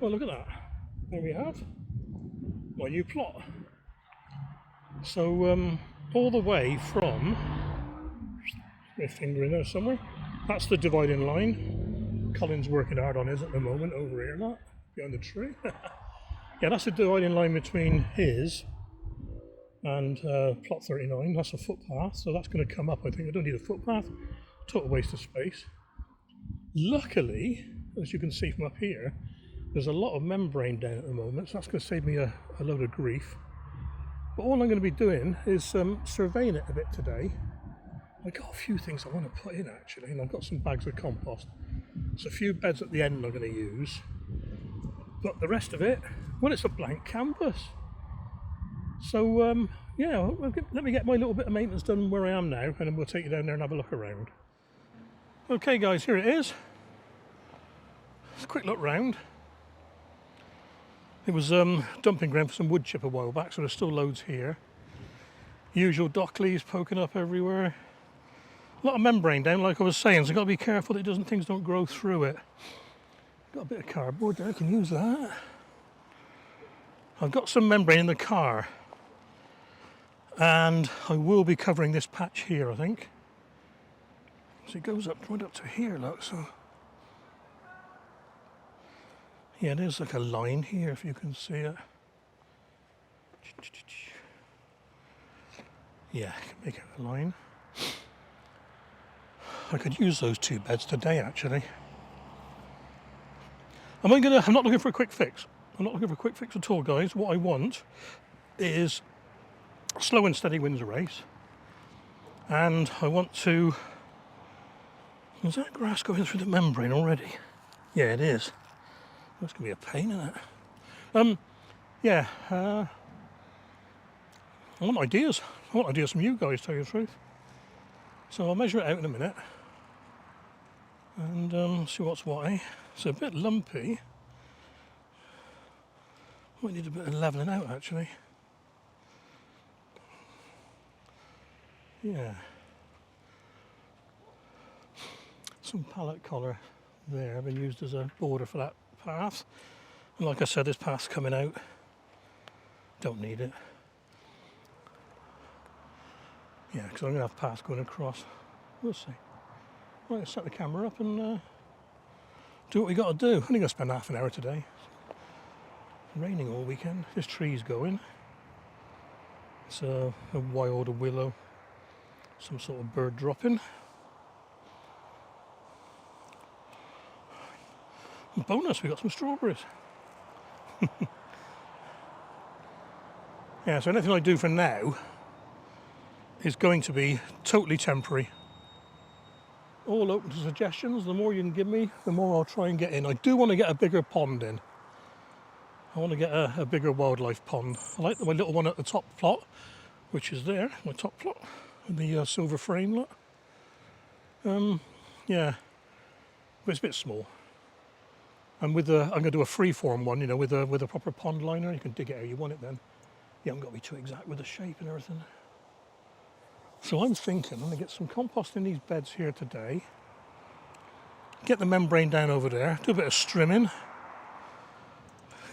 Well, look at that. There we have my new plot. So all the way from, my finger in there somewhere, that's the dividing line. Colin's working hard on his at the moment over here, not behind the tree. Yeah, that's the dividing line between his and plot 39. That's a footpath, so that's going to come up. I think I don't need a footpath. Total waste of space. Luckily, as you can see from up here, there's a lot of membrane down at the moment, so that's going to save me a load of grief. But all I'm going to be doing is surveying it a bit today. I've got a few things I want to put in actually, and I've got some bags of compost. There's a few beds at the end I'm going to use, but the rest of it, well, it's a blank canvas. So yeah, let me get my little bit of maintenance done where I am now, and then we'll take you down there and have a look around. Okay guys, here it is. Just a quick look round. It was dumping ground for some wood chip a while back, so there's still loads here. Usual dock leaves poking up everywhere. A lot of membrane down, like I was saying, so I've got to be careful that things don't grow through it. Got a bit of cardboard there, I can use that. I've got some membrane in the car, and I will be covering this patch here, I think. So it goes up right up to here, look, so. Yeah, there's like a line here, if you can see it. Yeah, I can make it a line. I could use those two beds today, actually. I'm not looking for a quick fix. I'm not looking for a quick fix at all, guys. What I want is a slow and steady wins a race. And I want to... Is that grass going through the membrane already? Yeah, it is. That's going to be a pain, isn't it? Yeah. I want ideas. I want ideas from you guys, to tell you the truth. So I'll measure it out in a minute. And see what's what, eh? It's a bit lumpy. Might need a bit of levelling out, actually. Yeah. Some pallet collar there, been used as a border for that path. And like I said, this path's coming out. Don't need it. Yeah, because I'm going to have paths going across. We'll see. Right, let's set the camera up and do what we got to do. I'm only going to spend half an hour today. It's raining all weekend. This tree's going. It's a wild willow. Some sort of bird dropping. And bonus, we got some strawberries. Yeah, so anything I do for now is going to be totally temporary. All open to suggestions. The more you can give me, the more I'll try and get in. I do want to get a bigger pond in. I want to get a bigger wildlife pond. I like my little one at the top plot, which is there, my top plot, with the silver frame lot. Yeah, but it's a bit small. And with I'm going to do a freeform one, you know, with a proper pond liner. You can dig it how you want it then. You haven't got to be too exact with the shape and everything. So I'm thinking I'm going to get some compost in these beds here today. Get the membrane down over there, do a bit of strimming.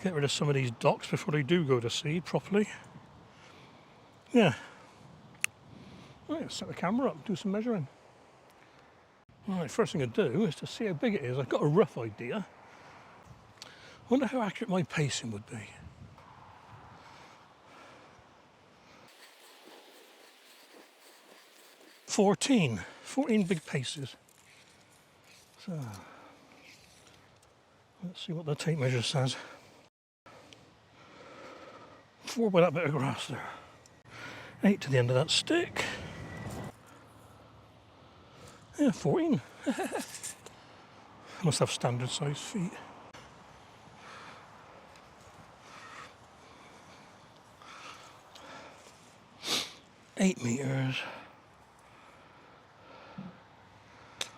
Get rid of some of these docks before they do go to seed properly. Yeah. Right, let's set the camera up, do some measuring. Alright, first thing I do is to see how big it is. I've got a rough idea. I wonder how accurate my pacing would be. 14 big paces. So let's see what the tape measure says. 4 by that bit of grass there. 8 to the end of that stick. Yeah, 14. Must have standard size feet. $8 meters.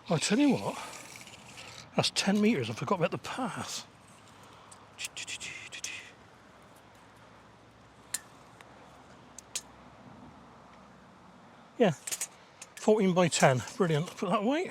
I'll tell you what, that's 10 meters. I forgot about the path. Yeah, 14 by 10. Brilliant. Put that away.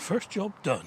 First job done.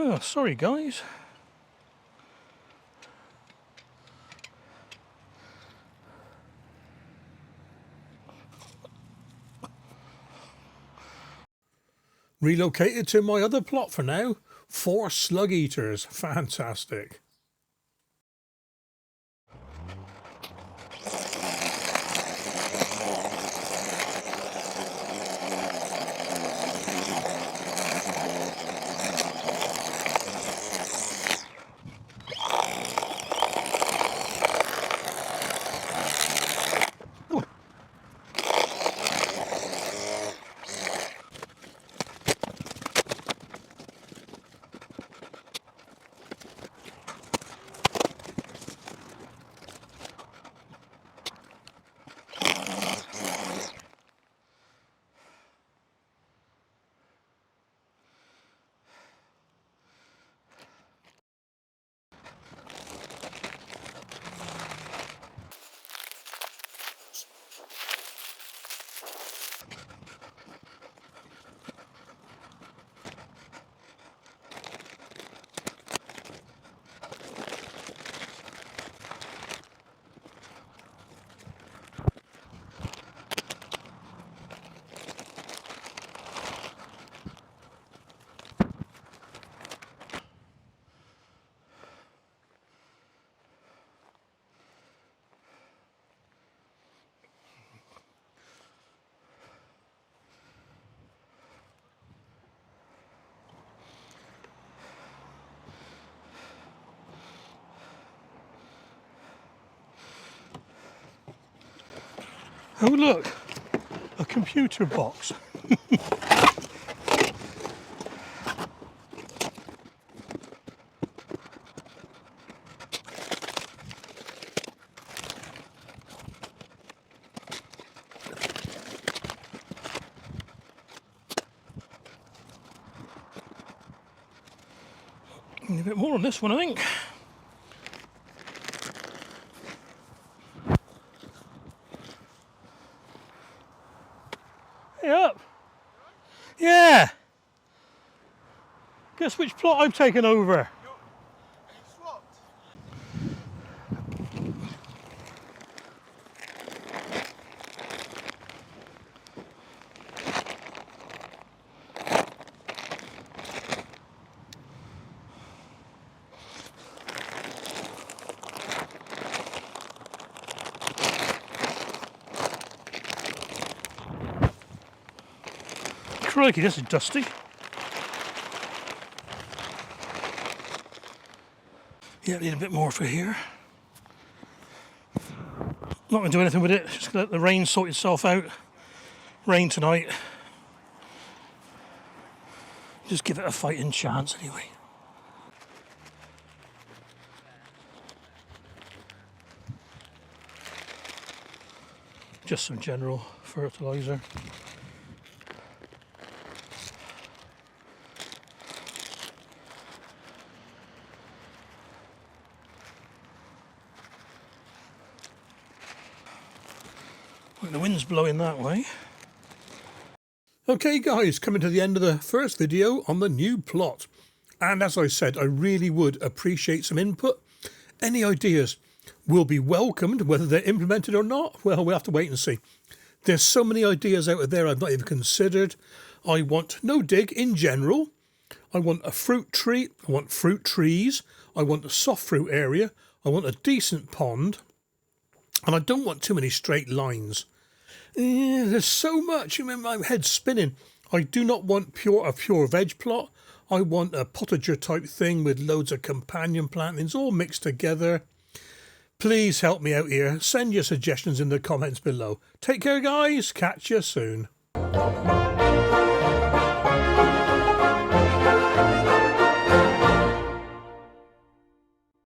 Oh, sorry guys. Relocated to my other plot for now. 4 slug eaters. Fantastic. Oh look, a computer box. Need a bit more on this one, I think. Hey up. Yeah. Guess which plot I've taken over. Crikey, this is dusty. Yeah, need a bit more for here. Not going to do anything with it, just going to let the rain sort itself out. Rain tonight. Just give it a fighting chance anyway. Just some general fertiliser. The wind's blowing that way. Okay guys, coming to the end of the first video on the new plot. And as I said, I really would appreciate some input. Any ideas will be welcomed, whether they're implemented or not. Well, we'll have to wait and see. There's so many ideas out there I've not even considered. I want no dig in general. I want a fruit tree. I want fruit trees. I want a soft fruit area. I want a decent pond. And I don't want too many straight lines. There's so much, my head's spinning. I do not want a pure veg plot. I want a potager type thing with loads of companion plantings all mixed together. Please help me out here. Send your suggestions in the comments below. Take care guys, catch you soon.